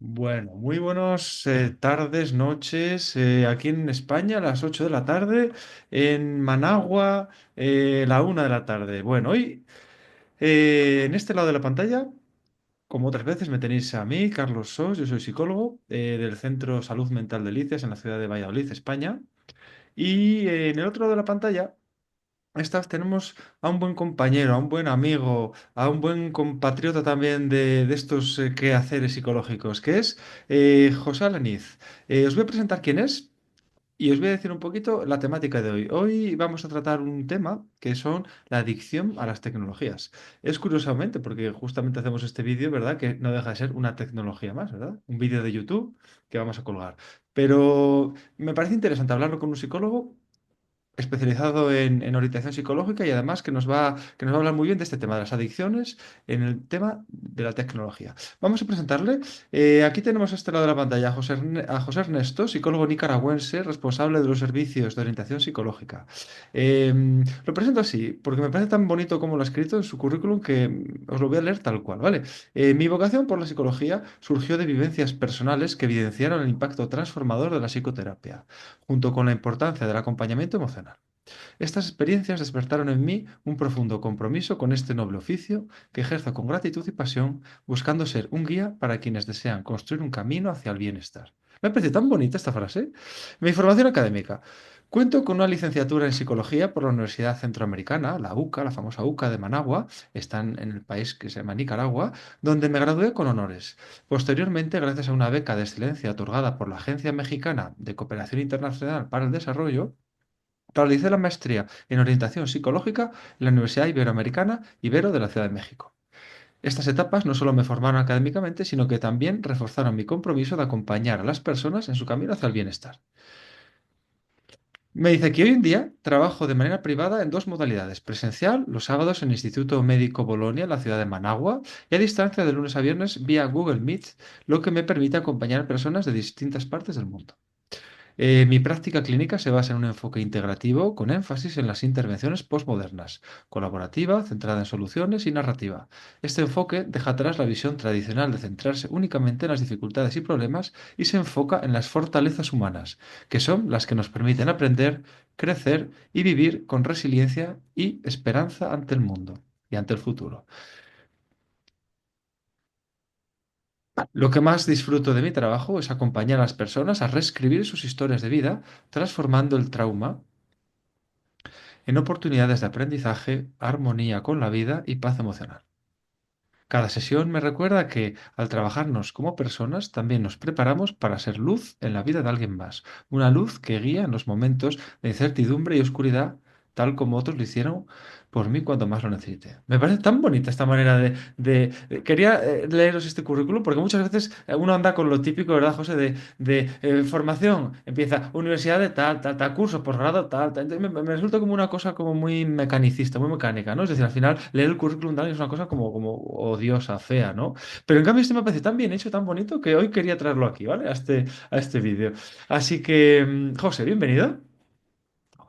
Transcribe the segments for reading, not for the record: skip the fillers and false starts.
Bueno, muy buenos tardes, noches. Aquí en España, a las 8 de la tarde. En Managua, la 1 de la tarde. Bueno, hoy en este lado de la pantalla, como otras veces, me tenéis a mí, Carlos Sos. Yo soy psicólogo del Centro Salud Mental de Licias en la ciudad de Valladolid, España. Y en el otro lado de la pantalla. Esta vez tenemos a un buen compañero, a un buen amigo, a un buen compatriota también de estos quehaceres psicológicos, que es José Alaniz. Os voy a presentar quién es y os voy a decir un poquito la temática de hoy. Hoy vamos a tratar un tema que son la adicción a las tecnologías. Es curiosamente, porque justamente hacemos este vídeo, ¿verdad? Que no deja de ser una tecnología más, ¿verdad? Un vídeo de YouTube que vamos a colgar. Pero me parece interesante hablarlo con un psicólogo especializado en orientación psicológica y además que nos va a hablar muy bien de este tema de las adicciones en el tema de la tecnología. Vamos a presentarle. Aquí tenemos a este lado de la pantalla a José Ernesto, psicólogo nicaragüense, responsable de los servicios de orientación psicológica. Lo presento así, porque me parece tan bonito como lo ha escrito en su currículum que os lo voy a leer tal cual, ¿vale? Mi vocación por la psicología surgió de vivencias personales que evidenciaron el impacto transformador de la psicoterapia, junto con la importancia del acompañamiento emocional. Estas experiencias despertaron en mí un profundo compromiso con este noble oficio que ejerzo con gratitud y pasión, buscando ser un guía para quienes desean construir un camino hacia el bienestar. Me parece tan bonita esta frase. Mi formación académica. Cuento con una licenciatura en psicología por la Universidad Centroamericana, la UCA, la famosa UCA de Managua, están en el país que se llama Nicaragua, donde me gradué con honores. Posteriormente, gracias a una beca de excelencia otorgada por la Agencia Mexicana de Cooperación Internacional para el Desarrollo, realicé la maestría en orientación psicológica en la Universidad Iberoamericana Ibero de la Ciudad de México. Estas etapas no solo me formaron académicamente, sino que también reforzaron mi compromiso de acompañar a las personas en su camino hacia el bienestar. Me dice que hoy en día trabajo de manera privada en dos modalidades: presencial, los sábados en el Instituto Médico Bolonia, en la ciudad de Managua, y a distancia de lunes a viernes vía Google Meet, lo que me permite acompañar a personas de distintas partes del mundo. Mi práctica clínica se basa en un enfoque integrativo con énfasis en las intervenciones postmodernas, colaborativa, centrada en soluciones y narrativa. Este enfoque deja atrás la visión tradicional de centrarse únicamente en las dificultades y problemas y se enfoca en las fortalezas humanas, que son las que nos permiten aprender, crecer y vivir con resiliencia y esperanza ante el mundo y ante el futuro. Lo que más disfruto de mi trabajo es acompañar a las personas a reescribir sus historias de vida, transformando el trauma en oportunidades de aprendizaje, armonía con la vida y paz emocional. Cada sesión me recuerda que, al trabajarnos como personas, también nos preparamos para ser luz en la vida de alguien más, una luz que guía en los momentos de incertidumbre y oscuridad, tal como otros lo hicieron por mí cuando más lo necesité. Me parece tan bonita esta manera quería leeros este currículum porque muchas veces uno anda con lo típico, ¿verdad, José? De formación, empieza universidad de tal, tal, tal, curso, posgrado, tal, tal. Entonces me resulta como una cosa como muy mecanicista, muy mecánica, ¿no? Es decir, al final leer el currículum de alguien es una cosa como odiosa, fea, ¿no? Pero en cambio este me parece tan bien hecho, tan bonito, que hoy quería traerlo aquí, ¿vale? A este vídeo. Así que, José, bienvenido.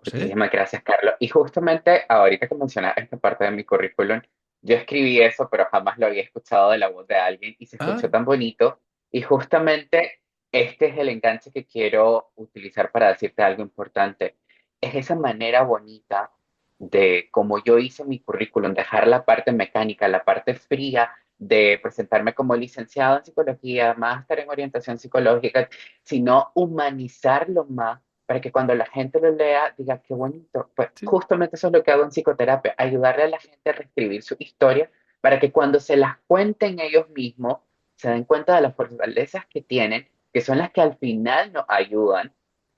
José. Muchísimas gracias, Carlos. Y justamente ahorita que mencionas esta parte de mi currículum, yo escribí eso, pero jamás lo había escuchado de la voz de alguien y se Ah, escuchó tan bonito. Y justamente este es el enganche que quiero utilizar para decirte algo importante. Es esa manera bonita de como yo hice mi currículum, dejar la parte mecánica, la parte fría de presentarme como licenciado en psicología, máster en orientación psicológica, sino humanizarlo más para que cuando la gente lo lea diga, qué bonito. Pues sí. justamente eso es lo que hago en psicoterapia, ayudarle a la gente a reescribir su historia para que cuando se las cuenten ellos mismos, se den cuenta de las fortalezas que tienen, que son las que al final nos ayudan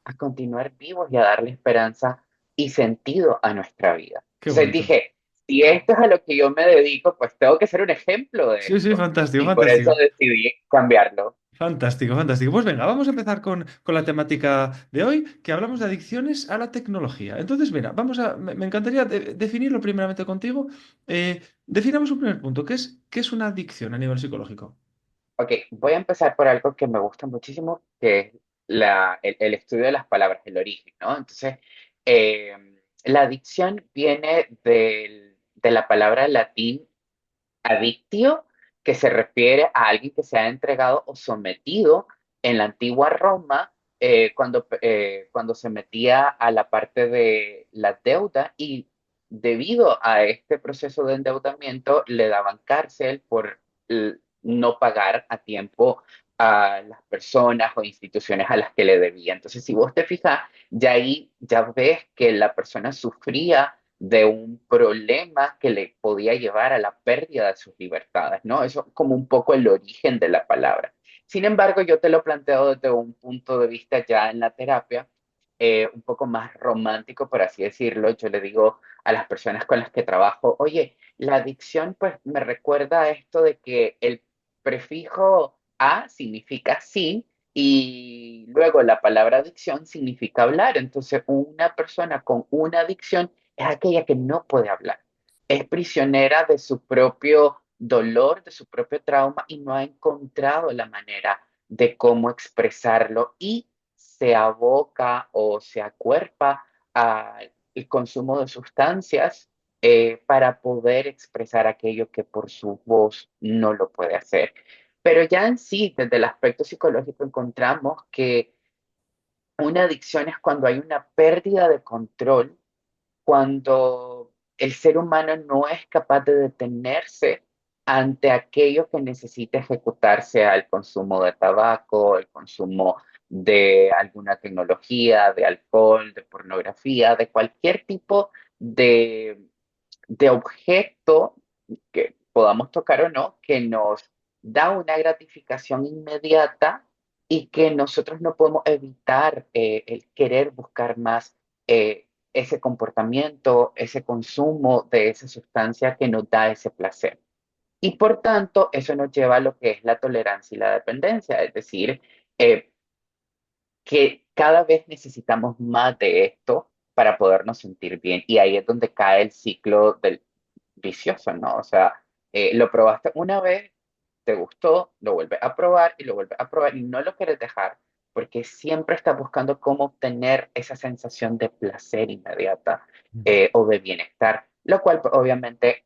a continuar vivos y a darle esperanza y sentido a nuestra vida. Qué Entonces bonito. dije, si esto es a lo que yo me dedico, pues tengo que ser un ejemplo de Sí, sí, esto. fantástico, Y por eso fantástico. decidí cambiarlo. Fantástico, fantástico. Pues venga, vamos a empezar con la temática de hoy, que hablamos de adicciones a la tecnología. Entonces, mira, me encantaría definirlo primeramente contigo. Definamos un primer punto, ¿qué es una adicción a nivel psicológico? Ok, voy a empezar por algo que me gusta muchísimo, que es el estudio de las palabras, el origen, ¿no? Entonces, la adicción viene de la palabra latín adictio, que se refiere a alguien que se ha entregado o sometido en la antigua Roma cuando se metía a la parte de la deuda y debido a este proceso de endeudamiento le daban cárcel por no pagar a tiempo a las personas o instituciones a las que le debía. Entonces, si vos te fijas, ya ahí ya ves que la persona sufría de un problema que le podía llevar a la pérdida de sus libertades, ¿no? Eso es como un poco el origen de la palabra. Sin embargo, yo te lo planteo desde un punto de vista ya en la terapia, un poco más romántico, por así decirlo. Yo le digo a las personas con las que trabajo, oye, la adicción pues me recuerda a esto de que el prefijo a significa sí y luego la palabra adicción significa hablar. Entonces, una persona con una adicción es aquella que no puede hablar. Es prisionera de su propio dolor, de su propio trauma y no ha encontrado la manera de cómo expresarlo y se aboca o se acuerpa al consumo de sustancias para poder expresar aquello que por su voz no lo puede hacer. Pero ya en sí, desde el aspecto psicológico, encontramos que una adicción es cuando hay una pérdida de control, cuando el ser humano no es capaz de detenerse ante aquello que necesita ejecutarse al consumo de tabaco, el consumo de alguna tecnología, de alcohol, de pornografía, de cualquier tipo de, de objeto que podamos tocar o no, que nos da una gratificación inmediata y que nosotros no podemos evitar el querer buscar más ese comportamiento, ese consumo de esa sustancia que nos da ese placer. Y por tanto, eso nos lleva a lo que es la tolerancia y la dependencia, es decir, eh, que cada vez necesitamos más de esto para podernos sentir bien. Y ahí es donde cae el ciclo del vicioso, ¿no? O sea, lo probaste una vez, te gustó, lo vuelves a probar y lo vuelves a probar y no lo quieres dejar porque siempre estás buscando cómo obtener esa sensación de placer inmediata o de bienestar, lo cual pues, obviamente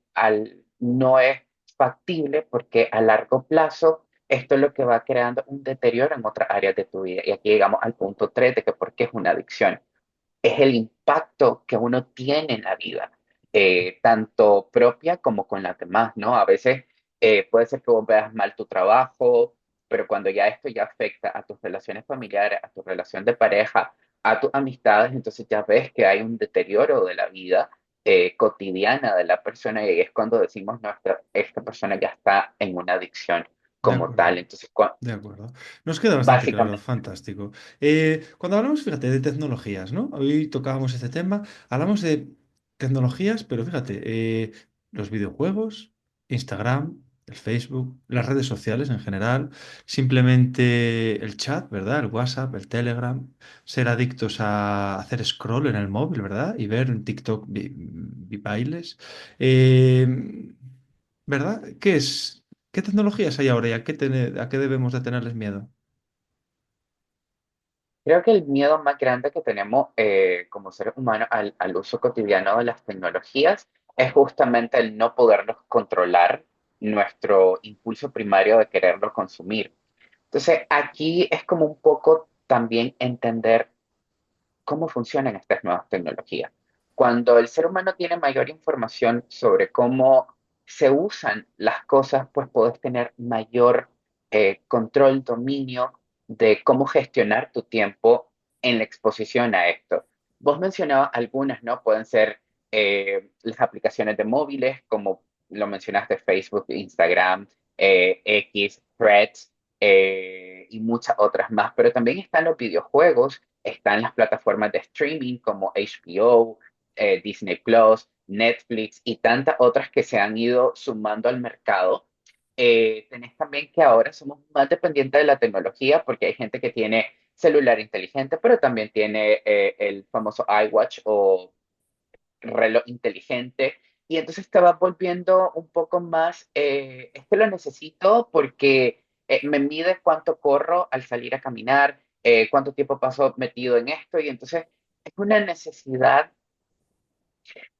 no es factible porque a largo plazo esto es lo que va creando un deterioro en otras áreas de tu vida. Y aquí llegamos al punto 3 de que por qué es una adicción. Es el impacto que uno tiene en la vida, tanto propia como con las demás, ¿no? A veces puede ser que vos veas mal tu trabajo, pero cuando ya esto ya afecta a tus relaciones familiares, a tu relación de pareja, a tus amistades, entonces ya ves que hay un deterioro de la vida cotidiana de la persona y ahí es cuando decimos, no, esta persona ya está en una adicción De como tal. acuerdo. Entonces, De acuerdo. Nos queda bastante claro, básicamente, fantástico. Cuando hablamos, fíjate, de tecnologías, ¿no? Hoy tocábamos este tema, hablamos de tecnologías, pero fíjate, los videojuegos, Instagram, el Facebook, las redes sociales en general, simplemente el chat, ¿verdad? El WhatsApp, el Telegram, ser adictos a hacer scroll en el móvil, ¿verdad? Y ver en TikTok bailes. Eh, ¿Verdad? ¿Qué es? ¿Qué tecnologías hay ahora y a qué debemos de tenerles miedo? creo que el miedo más grande que tenemos como seres humanos al uso cotidiano de las tecnologías es justamente el no podernos controlar nuestro impulso primario de quererlo consumir. Entonces, aquí es como un poco también entender cómo funcionan estas nuevas tecnologías. Cuando el ser humano tiene mayor información sobre cómo se usan las cosas, pues puedes tener mayor control, dominio de cómo gestionar tu tiempo en la exposición a esto. Vos mencionabas algunas, ¿no? Pueden ser las aplicaciones de móviles, como lo mencionaste, Facebook, Instagram, X, Threads y muchas otras más, pero también están los videojuegos, están las plataformas de streaming como HBO, Disney Plus, Netflix y tantas otras que se han ido sumando al mercado. Tenés también que ahora somos más dependientes de la tecnología porque hay gente que tiene celular inteligente, pero también tiene el famoso iWatch o reloj inteligente. Y entonces te vas volviendo un poco más, es que lo necesito porque me mide cuánto corro al salir a caminar, cuánto tiempo paso metido en esto. Y entonces es una necesidad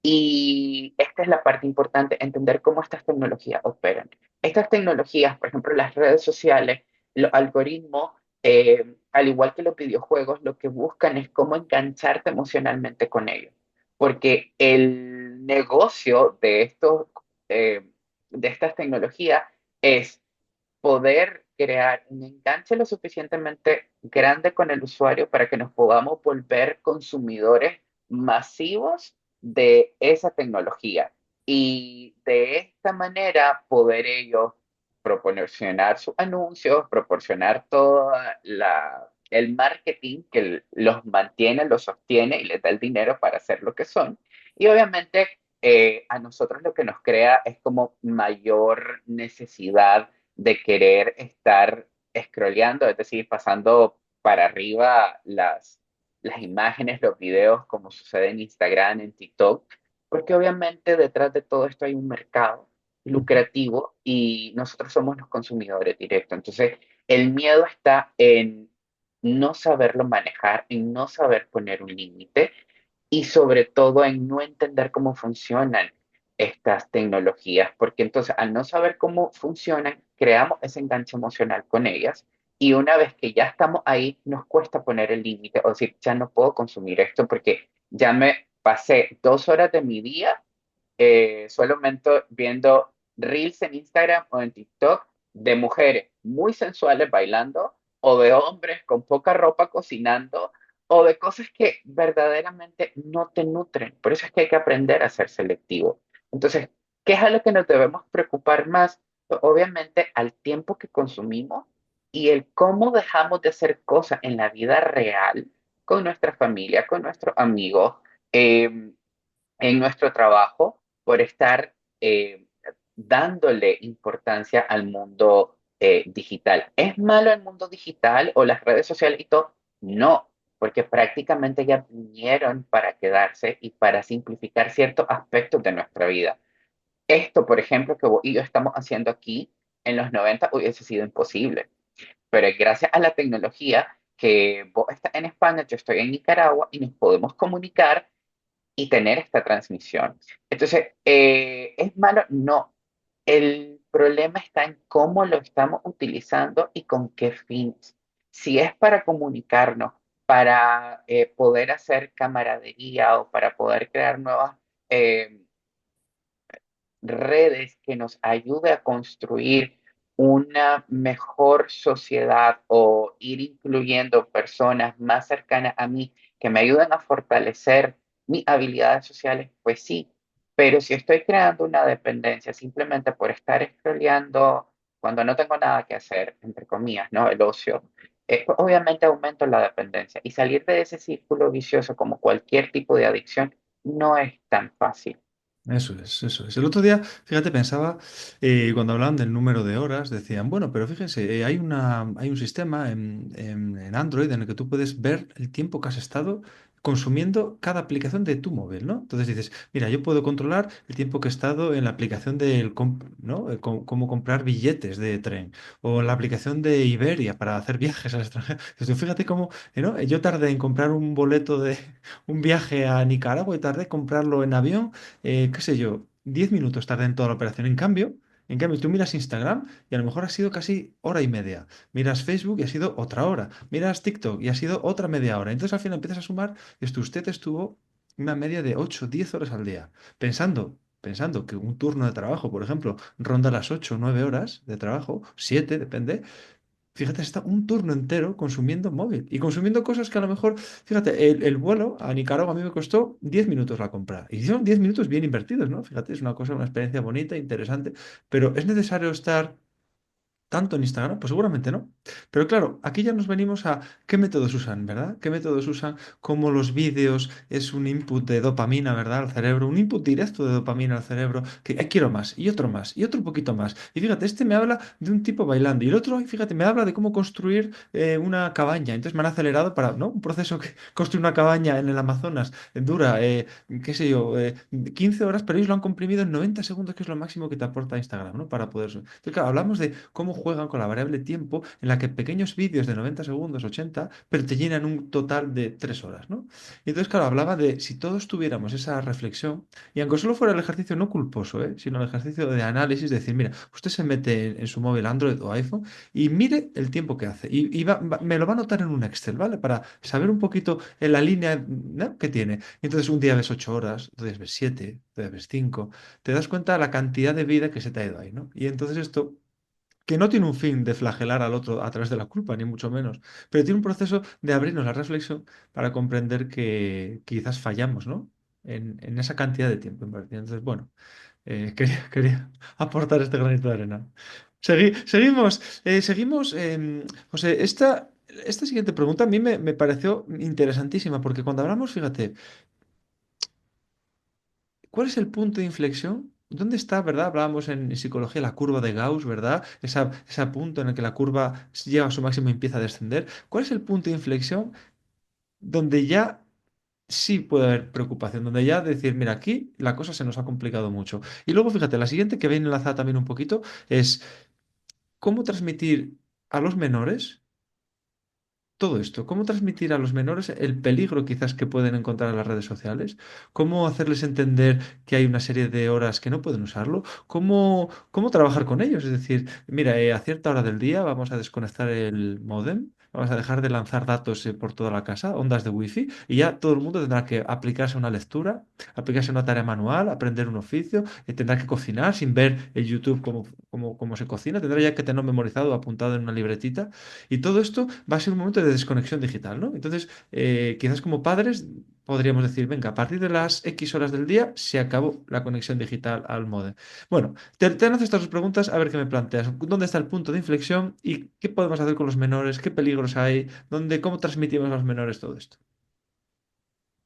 y esta es la parte importante, entender cómo estas tecnologías operan. estas tecnologías, por ejemplo, las redes sociales, los algoritmos, al igual que los videojuegos, lo que buscan es cómo engancharte emocionalmente con ellos. Porque el negocio eh, de estas tecnologías es poder crear un enganche lo suficientemente grande con el usuario para que nos podamos volver consumidores masivos de esa tecnología. Y de esta manera poder ellos proporcionar sus anuncios, proporcionar el marketing que los mantiene, los sostiene y les da el dinero para hacer lo que son. Y obviamente a nosotros lo que nos crea es como mayor necesidad de querer estar scrolleando, es decir, pasando para arriba las imágenes, los videos, como sucede en Instagram, en TikTok, porque obviamente detrás de todo esto hay un mercado lucrativo y nosotros somos los consumidores directos. Entonces, el miedo está en no saberlo manejar, en no saber poner un límite y sobre todo en no entender cómo funcionan estas tecnologías, porque entonces al no saber cómo funcionan, creamos ese enganche emocional con ellas y una vez que ya estamos ahí, nos cuesta poner el límite o decir, ya no puedo consumir esto porque ya me pasé 2 horas de mi día solamente viendo reels en Instagram o en TikTok de mujeres muy sensuales bailando o de hombres con poca ropa cocinando o de cosas que verdaderamente no te nutren. Por eso es que hay que aprender a ser selectivo. Entonces, ¿qué es a lo que nos debemos preocupar más? Obviamente al tiempo que consumimos y el cómo dejamos de hacer cosas en la vida real con nuestra familia, con nuestros amigos, eh, en nuestro trabajo por estar dándole importancia al mundo digital. ¿Es malo el mundo digital o las redes sociales y todo? No, porque prácticamente ya vinieron para quedarse y para simplificar ciertos aspectos de nuestra vida. Esto, por ejemplo, que vos y yo estamos haciendo aquí en los 90 hubiese sido imposible, pero es gracias a la tecnología que vos estás en España, yo estoy en Nicaragua y nos podemos comunicar y tener esta transmisión. Entonces, ¿es malo? No. El problema está en cómo lo estamos utilizando y con qué fines. Si es para comunicarnos, para poder hacer camaradería o para poder crear nuevas eh, redes que nos ayude a construir una mejor sociedad o ir incluyendo personas más cercanas a mí que me ayuden a fortalecer mis habilidades sociales, pues sí. Pero si estoy creando una dependencia simplemente por estar scrolleando cuando no tengo nada que hacer, entre comillas, ¿no? El ocio, pues obviamente aumento la dependencia. Y salir de ese círculo vicioso como cualquier tipo de adicción no es tan fácil. Eso es, eso es. El otro día, fíjate, pensaba, cuando hablaban del número de horas, decían, bueno, pero fíjense, hay un sistema en Android en el que tú puedes ver el tiempo que has estado consumiendo cada aplicación de tu móvil, ¿no? Entonces dices, mira, yo puedo controlar el tiempo que he estado en la aplicación ¿no? Cómo comprar billetes de tren, o en la aplicación de Iberia para hacer viajes al extranjero. Entonces, tú fíjate cómo, ¿no? Yo tardé en comprar un boleto de un viaje a Nicaragua y tardé en comprarlo en avión qué sé yo, 10 minutos tarda en toda la operación. En cambio, tú miras Instagram y a lo mejor ha sido casi hora y media. Miras Facebook y ha sido otra hora. Miras TikTok y ha sido otra media hora. Entonces al final empiezas a sumar esto. Usted estuvo una media de 8 10 horas al día. Pensando que un turno de trabajo, por ejemplo, ronda las 8 o 9 horas de trabajo, 7 depende. Fíjate, está un turno entero consumiendo móvil y consumiendo cosas que a lo mejor, fíjate, el vuelo a Nicaragua a mí me costó 10 minutos la compra. Y son 10 minutos bien invertidos, ¿no? Fíjate, es una cosa, una experiencia bonita, interesante, pero es necesario estar ¿tanto en Instagram? Pues seguramente no. Pero claro, aquí ya nos venimos a qué métodos usan, ¿verdad? ¿Qué métodos usan? Como los vídeos es un input de dopamina, ¿verdad? Al cerebro, un input directo de dopamina al cerebro, que quiero más, y otro poquito más. Y fíjate, este me habla de un tipo bailando, y el otro, fíjate, me habla de cómo construir una cabaña. Entonces me han acelerado para, ¿no? Un proceso que construir una cabaña en el Amazonas dura, qué sé yo, 15 horas, pero ellos lo han comprimido en 90 segundos, que es lo máximo que te aporta Instagram, ¿no? Para poder... Entonces, claro, hablamos de cómo juegan con la variable tiempo en la que pequeños vídeos de 90 segundos, 80, pero te llenan un total de 3 horas, ¿no? Y entonces, claro, hablaba de si todos tuviéramos esa reflexión, y aunque solo fuera el ejercicio no culposo, sino el ejercicio de análisis, de decir, mira, usted se mete en su móvil Android o iPhone y mire el tiempo que hace. Y me lo va a anotar en un Excel, ¿vale? Para saber un poquito en la línea, ¿no?, que tiene. Y entonces un día ves 8 horas, otro día ves 7, otro día ves 5. Te das cuenta de la cantidad de vida que se te ha ido ahí, ¿no? Y entonces esto, que no tiene un fin de flagelar al otro a través de la culpa, ni mucho menos, pero tiene un proceso de abrirnos la reflexión para comprender que quizás fallamos, ¿no? En esa cantidad de tiempo invertido. Entonces, bueno, quería aportar este granito de arena. Seguimos. José, esta siguiente pregunta a mí me pareció interesantísima, porque cuando hablamos, fíjate, ¿cuál es el punto de inflexión? ¿Dónde está, verdad? Hablábamos en psicología la curva de Gauss, ¿verdad? Ese punto en el que la curva llega a su máximo y empieza a descender. ¿Cuál es el punto de inflexión donde ya sí puede haber preocupación, donde ya decir, mira, aquí la cosa se nos ha complicado mucho? Y luego, fíjate, la siguiente que viene enlazada también un poquito es cómo transmitir a los menores todo esto. ¿Cómo transmitir a los menores el peligro quizás que pueden encontrar en las redes sociales? ¿Cómo hacerles entender que hay una serie de horas que no pueden usarlo? ¿Cómo trabajar con ellos? Es decir, mira, a cierta hora del día vamos a desconectar el módem. Vamos a dejar de lanzar datos por toda la casa, ondas de wifi, y ya todo el mundo tendrá que aplicarse una lectura, aplicarse una tarea manual, aprender un oficio, tendrá que cocinar sin ver el YouTube cómo se cocina, tendrá ya que tenerlo memorizado, apuntado en una libretita, y todo esto va a ser un momento de desconexión digital, ¿no? Entonces, quizás como padres podríamos decir, venga, a partir de las X horas del día se acabó la conexión digital al módem. Bueno, te lanzo estas dos preguntas a ver qué me planteas. ¿Dónde está el punto de inflexión y qué podemos hacer con los menores? ¿Qué peligros hay? ¿Cómo transmitimos a los menores todo esto?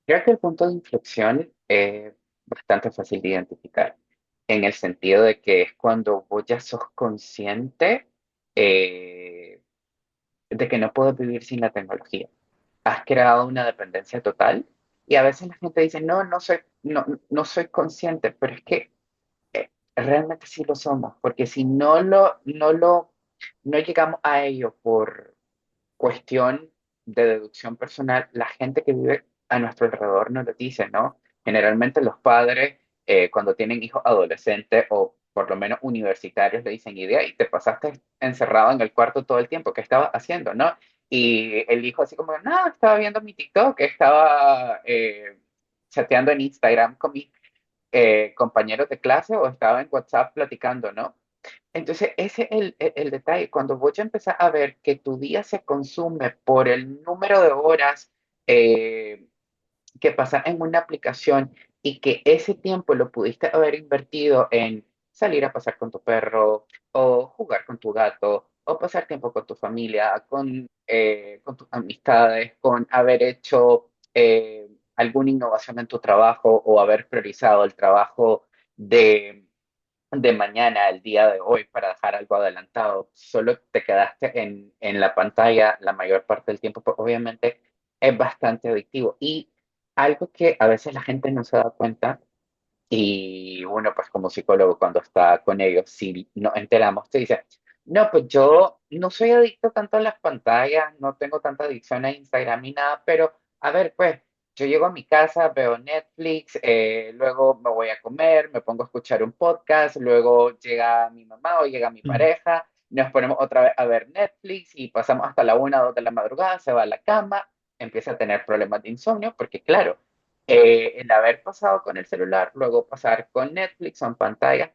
Creo que el punto de inflexión es bastante fácil de identificar, en el sentido de que es cuando vos ya sos consciente eh, de que no puedes vivir sin la tecnología. Has creado una dependencia total y a veces la gente dice, no, no soy consciente, pero es que realmente sí lo somos, porque si no llegamos a ello por cuestión de deducción personal, la gente que vive a nuestro alrededor nos lo dice, ¿no? Generalmente los padres, cuando tienen hijos adolescentes o por lo menos universitarios, le dicen, idea, y te pasaste encerrado en el cuarto todo el tiempo, ¿qué estabas haciendo, no? Y el hijo así como, no, estaba viendo mi TikTok, estaba chateando en Instagram con mis compañeros de clase o estaba en WhatsApp platicando, ¿no? Entonces, ese es el detalle. Cuando vos ya empezás a ver que tu día se consume por el número de horas eh, que pasas en una aplicación y que ese tiempo lo pudiste haber invertido en salir a pasar con tu perro o jugar con tu gato o pasar tiempo con tu familia, con tus amistades, con haber hecho alguna innovación en tu trabajo o haber priorizado el trabajo de mañana, el día de hoy, para dejar algo adelantado, solo te quedaste en la pantalla la mayor parte del tiempo, pues obviamente es bastante adictivo. Y algo que a veces la gente no se da cuenta, y uno pues como psicólogo cuando está con ellos, si nos enteramos, te dice, no, pues yo no soy adicto tanto a las pantallas, no tengo tanta adicción a Instagram ni nada, pero a ver, pues yo llego a mi casa, veo Netflix, luego me voy a comer, me pongo a escuchar un podcast, luego llega mi mamá o llega mi Mm. pareja, nos ponemos otra vez a ver Netflix y pasamos hasta la 1 o 2 de la madrugada, se va a la cama, empieza a tener problemas de insomnio, porque claro, el haber pasado con el celular, luego pasar con Netflix, son pantallas,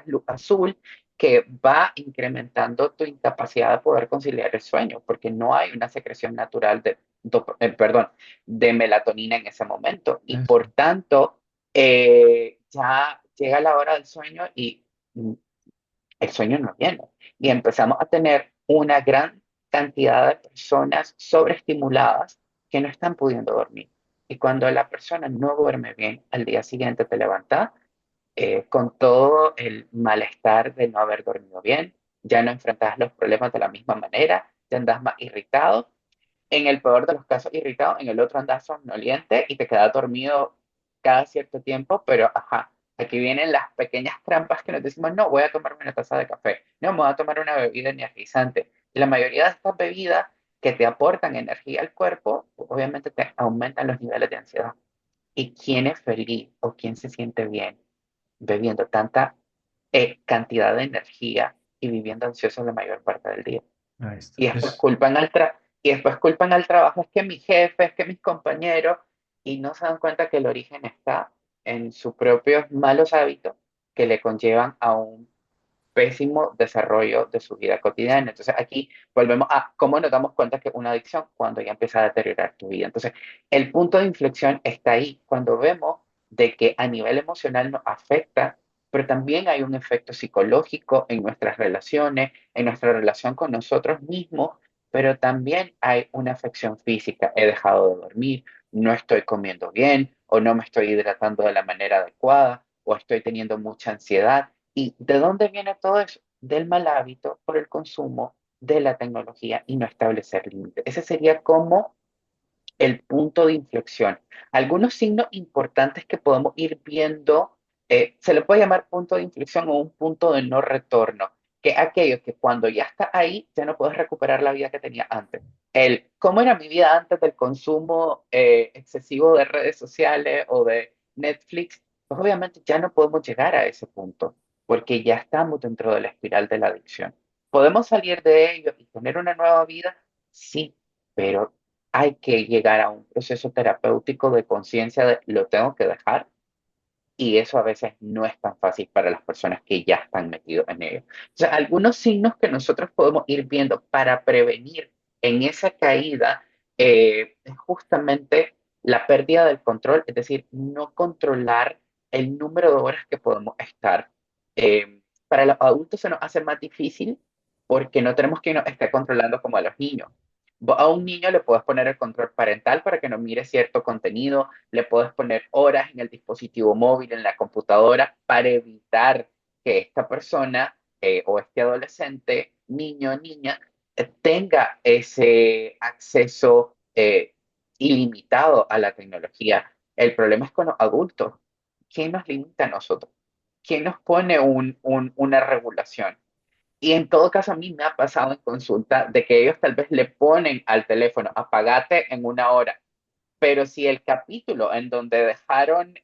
luz azul, que va incrementando tu incapacidad de poder conciliar el sueño, porque no hay una secreción natural perdón, de melatonina en ese momento. Y Eso. por tanto, ya llega la hora del sueño y el sueño no viene. Y empezamos a tener una gran cantidad de personas sobreestimuladas que no están pudiendo dormir. Y cuando la persona no duerme bien, al día siguiente te levantas con todo el malestar de no haber dormido bien, ya no enfrentas los problemas de la misma manera, te andas más irritado, en el peor de los casos irritado, en el otro andas somnoliente y te quedas dormido cada cierto tiempo, pero ajá. Aquí vienen las pequeñas trampas que nos decimos, no, voy a tomarme una taza de café, no, me voy a tomar una bebida energizante. La mayoría de estas bebidas que te aportan energía al cuerpo, obviamente te aumentan los niveles de ansiedad. ¿Y quién es feliz o quién se siente bien bebiendo tanta cantidad de energía y viviendo ansioso la mayor parte del día? Ahí está. Y después culpan al trabajo, es que mi jefe, es que mis compañeros, y no se dan cuenta que el origen está en sus propios malos hábitos que le conllevan a un pésimo desarrollo de su vida cotidiana. Entonces aquí volvemos a cómo nos damos cuenta que una adicción cuando ya empieza a deteriorar tu vida. Entonces el punto de inflexión está ahí, cuando vemos de que a nivel emocional nos afecta, pero también hay un efecto psicológico en nuestras relaciones, en nuestra relación con nosotros mismos, pero también hay una afección física. He dejado de dormir, no estoy comiendo bien, o no me estoy hidratando de la manera adecuada, o estoy teniendo mucha ansiedad. ¿Y de dónde viene todo eso? Del mal hábito por el consumo de la tecnología y no establecer límites. Ese sería como el punto de inflexión. Algunos signos importantes que podemos ir viendo, se le puede llamar punto de inflexión o un punto de no retorno, que es aquello que cuando ya está ahí, ya no puedes recuperar la vida que tenía antes. El cómo era mi vida antes del consumo excesivo de redes sociales o de Netflix, pues obviamente ya no podemos llegar a ese punto, porque ya estamos dentro de la espiral de la adicción. ¿Podemos salir de ello y tener una nueva vida? Sí, pero hay que llegar a un proceso terapéutico de conciencia de lo tengo que dejar y eso a veces no es tan fácil para las personas que ya están metidos en ello. O sea, algunos signos que nosotros podemos ir viendo para prevenir en esa caída es justamente la pérdida del control, es decir, no controlar el número de horas que podemos estar. Para los adultos se nos hace más difícil porque no tenemos quien nos esté controlando como a los niños. A un niño le puedes poner el control parental para que no mire cierto contenido, le puedes poner horas en el dispositivo móvil, en la computadora, para evitar que esta persona o este adolescente, niño o niña, tenga ese acceso ilimitado a la tecnología. El problema es con los adultos. ¿Quién nos limita a nosotros? ¿Quién nos pone una regulación? Y en todo caso, a mí me ha pasado en consulta de que ellos tal vez le ponen al teléfono, apagate en una hora, pero si el capítulo en donde dejaron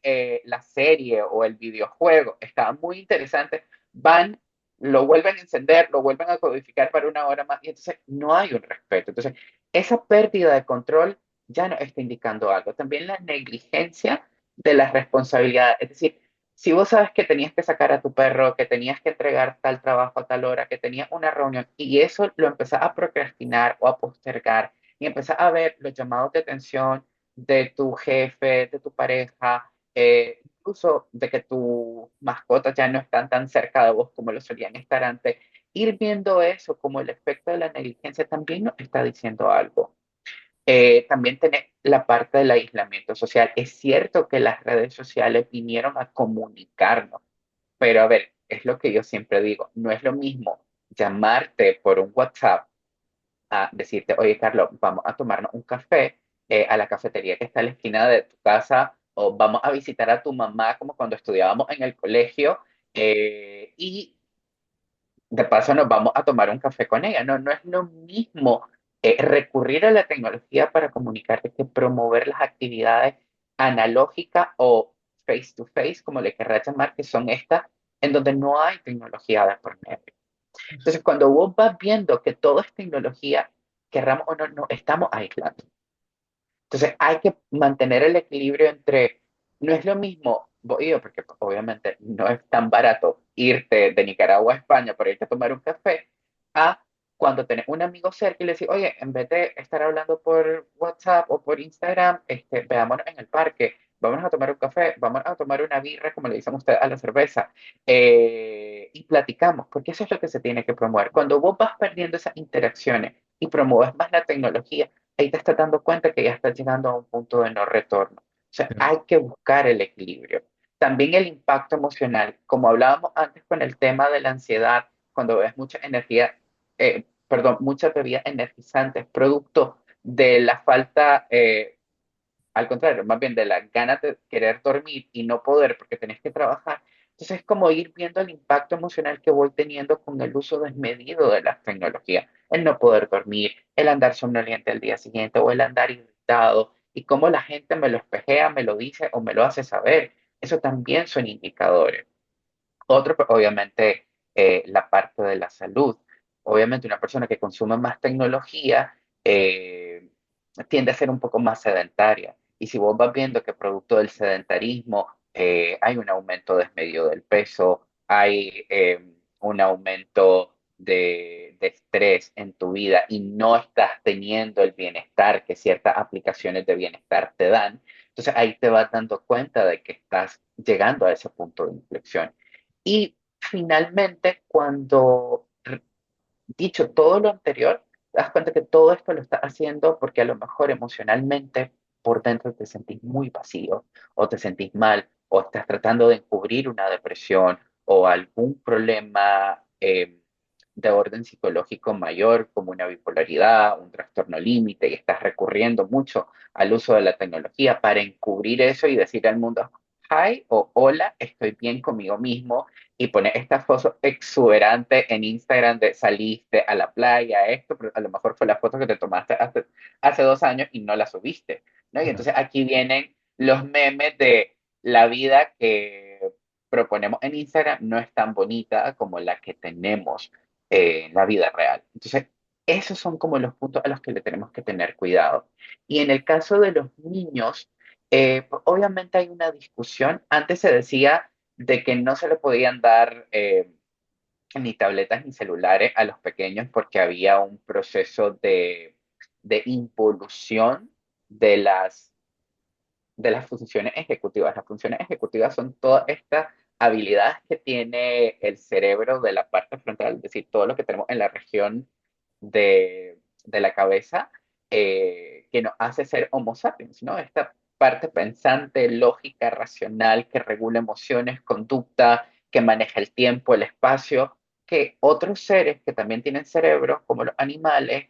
la serie o el videojuego estaba muy interesante, van, lo vuelven a encender, lo vuelven a codificar para una hora más y entonces no hay un respeto. Entonces, esa pérdida de control ya no está indicando algo. También la negligencia de las responsabilidades. Es decir, si vos sabes que tenías que sacar a tu perro, que tenías que entregar tal trabajo a tal hora, que tenías una reunión y eso lo empezás a procrastinar o a postergar y empezás a ver los llamados de atención de tu jefe, de tu pareja, incluso de que tus mascotas ya no están tan cerca de vos como lo solían estar antes. Ir viendo eso como el efecto de la negligencia también nos está diciendo algo. También tener la parte del aislamiento social. Es cierto que las redes sociales vinieron a comunicarnos, pero a ver, es lo que yo siempre digo, no es lo mismo llamarte por un WhatsApp a decirte, oye, Carlos, vamos a tomarnos un café a la cafetería que está a la esquina de tu casa, o vamos a visitar a tu mamá como cuando estudiábamos en el colegio, y de paso nos vamos a tomar un café con ella. No, no es lo mismo recurrir a la tecnología para comunicarte que promover las actividades analógicas o face to face, como le querrás llamar, que son estas, en donde no hay tecnología de por medio. Entonces, cuando vos vas viendo que todo es tecnología, querramos o no, no estamos aislando. Entonces, hay que mantener el equilibrio entre, no es lo mismo, porque pues, obviamente no es tan barato irte de Nicaragua a España para irte a tomar un café, a cuando tenés un amigo cerca y le decís, oye, en vez de estar hablando por WhatsApp o por Instagram, veámonos en el parque, vamos a tomar un café, vamos a tomar una birra, como le dicen ustedes a la cerveza, y platicamos, porque eso es lo que se tiene que promover. Cuando vos vas perdiendo esas interacciones y promueves más la tecnología, ahí te estás dando cuenta que ya estás llegando a un punto de no retorno. O sea, hay que buscar el equilibrio. También el impacto emocional, como hablábamos antes con el tema de la ansiedad, cuando ves mucha energía, perdón, muchas bebidas energizantes, producto de la falta al contrario, más bien de la ganas de querer dormir y no poder porque tenés que trabajar. Entonces es como ir viendo el impacto emocional que voy teniendo con el uso desmedido de las tecnologías, el no poder dormir, el andar somnoliente al día siguiente o el andar irritado y cómo la gente me lo espejea, me lo dice o me lo hace saber. Eso también son indicadores. Otro, pues, obviamente, la parte de la salud. Obviamente, una persona que consume más tecnología tiende a ser un poco más sedentaria. Y si vos vas viendo que producto del sedentarismo hay un aumento desmedido del peso, hay un aumento de estrés en tu vida y no estás teniendo el bienestar que ciertas aplicaciones de bienestar te dan, entonces ahí te vas dando cuenta de que estás llegando a ese punto de inflexión. Y finalmente, dicho todo lo anterior, te das cuenta que todo esto lo estás haciendo porque a lo mejor emocionalmente por dentro te sentís muy vacío o te sentís mal o estás tratando de encubrir una depresión o algún problema de orden psicológico mayor como una bipolaridad, un trastorno límite y estás recurriendo mucho al uso de la tecnología para encubrir eso y decir al mundo, hi o hola, estoy bien conmigo mismo y pones esta foto exuberante en Instagram de saliste a la playa, esto, pero a lo mejor fue la foto que te tomaste hace 2 años y no la subiste, ¿no? Y entonces aquí vienen los memes de la vida que proponemos en Instagram no es tan bonita como la que tenemos en la vida real. Entonces, esos son como los puntos a los que le tenemos que tener cuidado. Y en el caso de los niños, pues, obviamente hay una discusión. Antes se decía de que no se le podían dar ni tabletas ni celulares a los pequeños porque había un proceso de involución de las funciones ejecutivas. Las funciones ejecutivas son todas estas habilidades que tiene el cerebro de la parte frontal, es decir, todo lo que tenemos en la región de la cabeza que nos hace ser Homo sapiens, ¿no? Esta parte pensante, lógica, racional, que regula emociones, conducta, que maneja el tiempo, el espacio, que otros seres que también tienen cerebro, como los animales,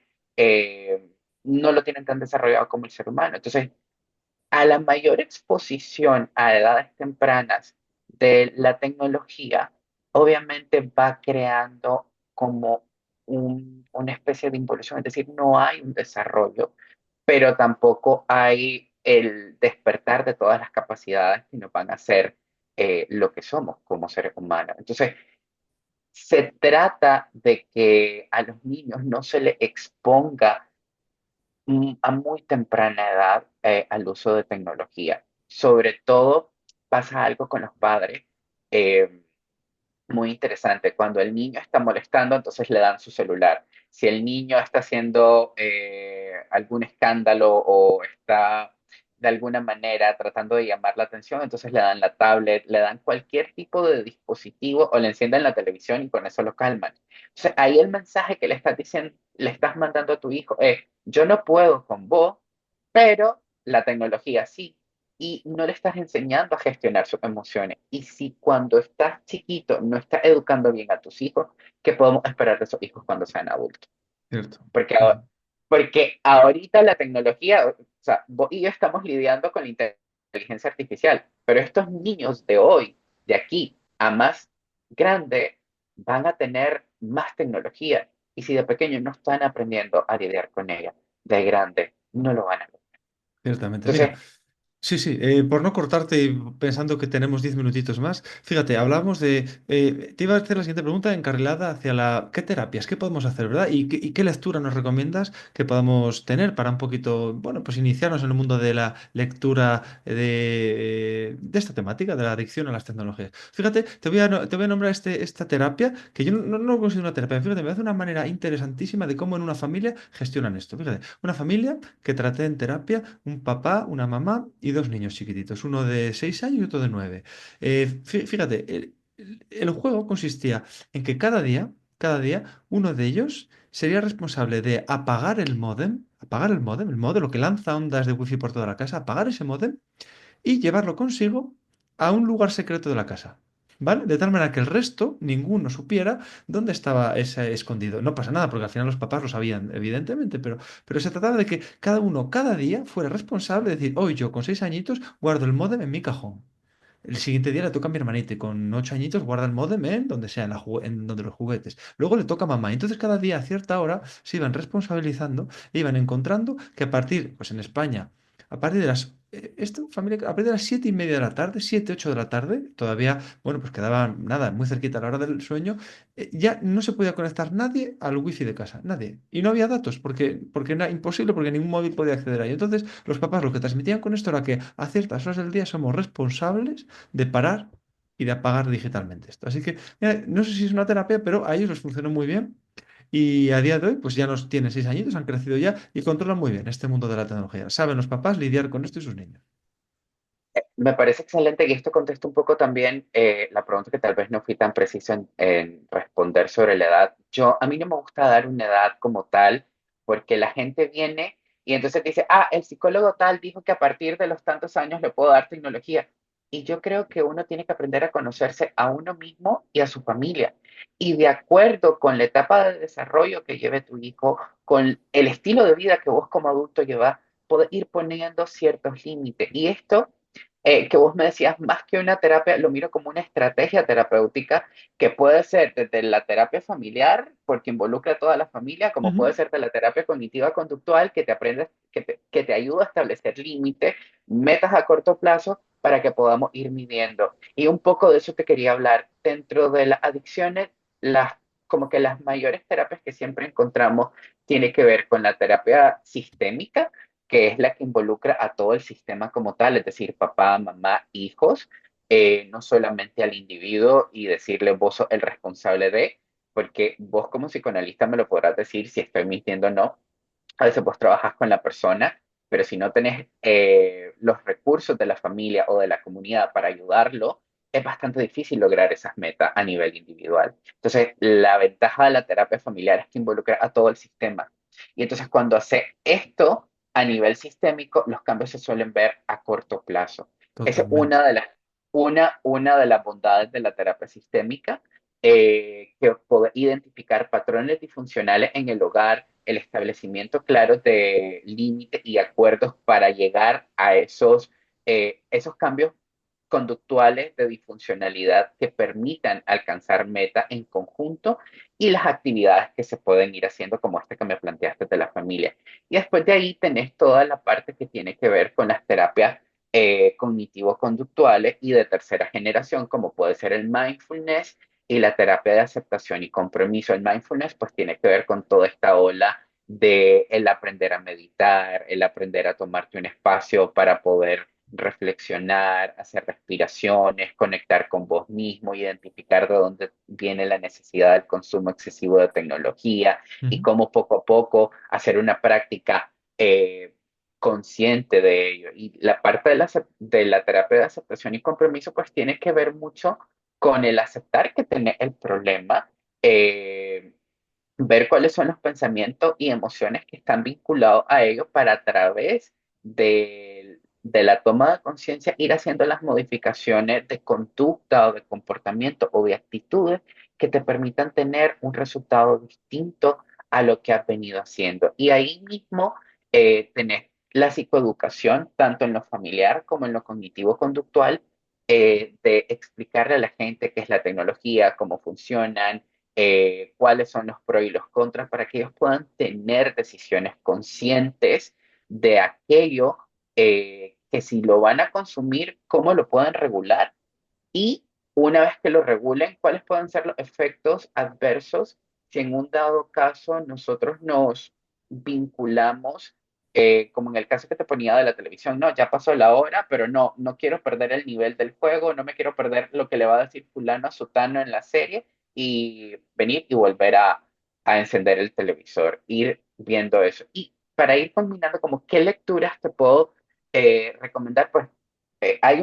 no lo tienen tan desarrollado como el ser humano. Entonces, a la mayor exposición a edades tempranas de la tecnología, obviamente va creando como una especie de involución, es decir, no hay un desarrollo, pero tampoco hay el despertar de todas las capacidades que nos van a hacer lo que somos como seres humanos. Entonces, se trata de que a los niños no se les exponga a muy temprana edad al uso de tecnología. Sobre todo pasa algo con los padres eh, muy interesante. Cuando el niño está molestando, entonces le dan su celular. Si el niño está haciendo algún escándalo o está de alguna manera tratando de llamar la atención, entonces le dan la tablet, le dan cualquier tipo de dispositivo o le encienden la televisión y con eso lo calman. Entonces ahí el mensaje que le estás diciendo, le estás mandando a tu hijo es, yo no puedo con vos, pero la tecnología sí y no le estás enseñando a gestionar sus emociones. Y si cuando estás chiquito no estás educando bien a tus hijos, ¿qué podemos esperar de esos hijos cuando sean adultos? Cierto. Porque, Sí, sí. porque ahorita la tecnología, o sea, vos y yo estamos lidiando con la inteligencia artificial, pero estos niños de hoy, de aquí a más grande, van a tener más tecnología. Y si de pequeños no están aprendiendo a lidiar con ella, de grande no lo van a lograr. Ciertamente. Mira, Entonces, sí, sí, por no cortarte y pensando que tenemos 10 minutitos más, fíjate, hablamos de, te iba a hacer la siguiente pregunta encarrilada hacia ¿qué terapias, qué podemos hacer, verdad? ¿Y qué lectura nos recomiendas que podamos tener para un poquito, bueno, pues iniciarnos en el mundo de la lectura de esta temática, de la adicción a las tecnologías? Fíjate, te voy a nombrar esta terapia, que yo no lo considero una terapia, fíjate, me hace una manera interesantísima de cómo en una familia gestionan esto. Fíjate, una familia que traté en terapia un papá, una mamá y dos niños chiquititos, uno de 6 años y otro de 9. Fíjate, el juego consistía en que cada día, uno de ellos sería responsable de apagar el módem, lo que lanza ondas de wifi por toda la casa, apagar ese módem y llevarlo consigo a un lugar secreto de la casa. ¿vale? De tal manera que el resto, ninguno supiera dónde estaba ese escondido. No pasa nada, porque al final los papás lo sabían, evidentemente, pero se trataba de que cada uno, cada día, fuera responsable de decir, hoy yo con 6 añitos guardo el módem en mi cajón. El siguiente día le toca a mi hermanita y con 8 añitos guarda el módem en donde sea, en donde los juguetes. Luego le toca a mamá. Entonces cada día a cierta hora se iban responsabilizando e iban encontrando que a partir, pues en España, a partir de las, esto, familia, a partir de las 7:30 de la tarde, 7, 8 de la tarde, todavía, bueno, pues quedaba nada, muy cerquita a la hora del sueño, ya no se podía conectar nadie al wifi de casa, nadie. Y no había datos porque era imposible, porque ningún móvil podía acceder ahí. Entonces los papás lo que transmitían con esto era que a ciertas horas del día somos responsables de parar y de apagar digitalmente esto. Así que, mira, no sé si es una terapia, pero a ellos les funcionó muy bien. Y a día de hoy, pues ya nos tienen 6 añitos, han crecido ya y controlan muy bien este mundo de la tecnología. Saben los papás lidiar con esto y sus niños. Me parece excelente y esto contesta un poco también la pregunta que tal vez no fui tan preciso en responder sobre la edad. A mí no me gusta dar una edad como tal porque la gente viene y entonces dice, ah, el psicólogo tal dijo que a partir de los tantos años le puedo dar tecnología. Y yo creo que uno tiene que aprender a conocerse a uno mismo y a su familia. Y de acuerdo con la etapa de desarrollo que lleve tu hijo, con el estilo de vida que vos como adulto llevas, poder ir poniendo ciertos límites. Y esto que vos me decías, más que una terapia, lo miro como una estrategia terapéutica que puede ser desde la terapia familiar, porque involucra a toda la familia, como Ujú. puede ser de la terapia cognitiva conductual, que te aprendes, que te ayuda a establecer límites, metas a corto plazo para que podamos ir midiendo. Y un poco de eso te quería hablar. Dentro de las adicciones, como que las mayores terapias que siempre encontramos tiene que ver con la terapia sistémica, que es la que involucra a todo el sistema como tal, es decir, papá, mamá, hijos, no solamente al individuo y decirle vos sos el responsable de, porque vos como psicoanalista me lo podrás decir si estoy mintiendo o no. A veces vos trabajas con la persona, pero si no tenés los recursos de la familia o de la comunidad para ayudarlo, es bastante difícil lograr esas metas a nivel individual. Entonces, la ventaja de la terapia familiar es que involucra a todo el sistema. Y entonces, cuando hace esto a nivel sistémico, los cambios se suelen ver a corto plazo. Esa es Totalmente. una de las bondades de la terapia sistémica, que puede identificar patrones disfuncionales en el hogar, el establecimiento claro de límites y acuerdos para llegar a esos cambios conductuales de disfuncionalidad que permitan alcanzar meta en conjunto y las actividades que se pueden ir haciendo como esta que me planteaste de la familia. Y después de ahí tenés toda la parte que tiene que ver con las terapias cognitivo-conductuales y de tercera generación, como puede ser el mindfulness y la terapia de aceptación y compromiso. El mindfulness pues tiene que ver con toda esta ola de el aprender a meditar, el aprender a tomarte un espacio para poder reflexionar, hacer respiraciones, conectar con vos mismo, identificar de dónde viene la necesidad del consumo excesivo de tecnología y Ujú. cómo poco a poco hacer una práctica consciente de ello. Y la parte de la terapia de aceptación y compromiso pues tiene que ver mucho con el aceptar que tenés el problema, ver cuáles son los pensamientos y emociones que están vinculados a ello para a través de la toma de conciencia ir haciendo las modificaciones de conducta o de comportamiento o de actitudes que te permitan tener un resultado distinto a lo que has venido haciendo. Y ahí mismo tenés la psicoeducación, tanto en lo familiar como en lo cognitivo-conductual, de explicarle a la gente qué es la tecnología, cómo funcionan, cuáles son los pros y los contras para que ellos puedan tener decisiones conscientes de aquello, que si lo van a consumir, cómo lo pueden regular y una vez que lo regulen, cuáles pueden ser los efectos adversos si en un dado caso nosotros nos vinculamos, como en el caso que te ponía de la televisión, no, ya pasó la hora, pero no, no quiero perder el nivel del juego, no me quiero perder lo que le va a decir fulano a sutano en la serie y venir y volver a encender el televisor, ir viendo eso. Y para ir combinando, como qué lecturas te puedo recomendar, pues hay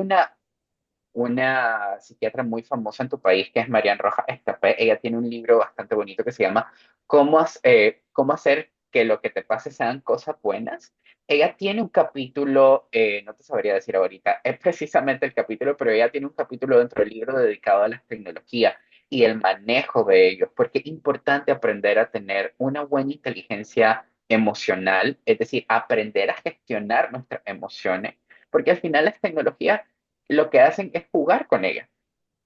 una psiquiatra muy famosa en tu país, que es Marian Rojas Estapé. Ella tiene un libro bastante bonito que se llama Cómo hacer que lo que te pase sean cosas buenas. ella tiene un capítulo, no te sabría decir ahorita, es precisamente el capítulo, pero ella tiene un capítulo dentro del libro dedicado a las tecnologías y el manejo de ellos, porque es importante aprender a tener una buena inteligencia emocional, es decir, aprender a gestionar nuestras emociones, porque al final las tecnologías lo que hacen es jugar con ellas.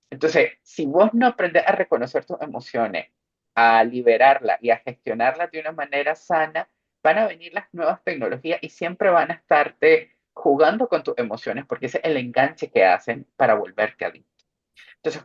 Entonces, si vos no aprendes a reconocer tus emociones, a liberarlas y a gestionarlas de una manera sana, van a venir las nuevas tecnologías y siempre van a estarte jugando con tus emociones porque ese es el enganche que hacen para volverte adicto. Entonces,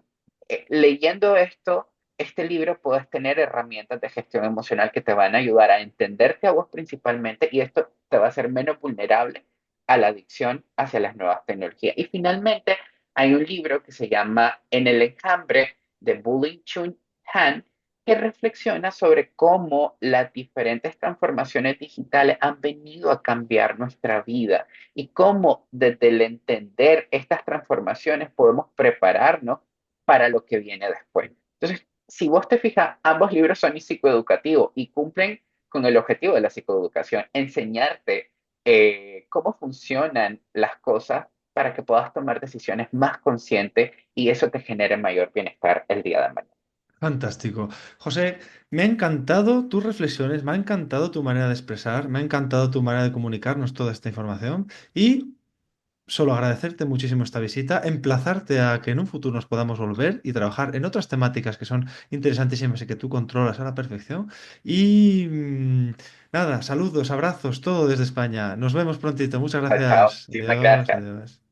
leyendo esto, este libro puedes tener herramientas de gestión emocional que te van a ayudar a entenderte a vos principalmente y esto te va a hacer menos vulnerable a la adicción hacia las nuevas tecnologías. Y finalmente, hay un libro que se llama En el enjambre de Bully Chun Han, que reflexiona sobre cómo las diferentes transformaciones digitales han venido a cambiar nuestra vida y cómo desde el entender estas transformaciones podemos prepararnos para lo que viene después. Entonces, si vos te fijas, ambos libros son psicoeducativos y cumplen con el objetivo de la psicoeducación, enseñarte cómo funcionan las cosas para que puedas tomar decisiones más conscientes y eso te genere mayor bienestar el día de mañana. Fantástico. José, me ha encantado tus reflexiones, me ha encantado tu manera de expresar, me ha encantado tu manera de comunicarnos toda esta información y solo agradecerte muchísimo esta visita, emplazarte a que en un futuro nos podamos volver y trabajar en otras temáticas que son interesantísimas y que tú controlas a la perfección. Y nada, saludos, abrazos, todo desde España. Nos vemos prontito. Muchas Chao, chao. gracias. Muchísimas Adiós, gracias. adiós.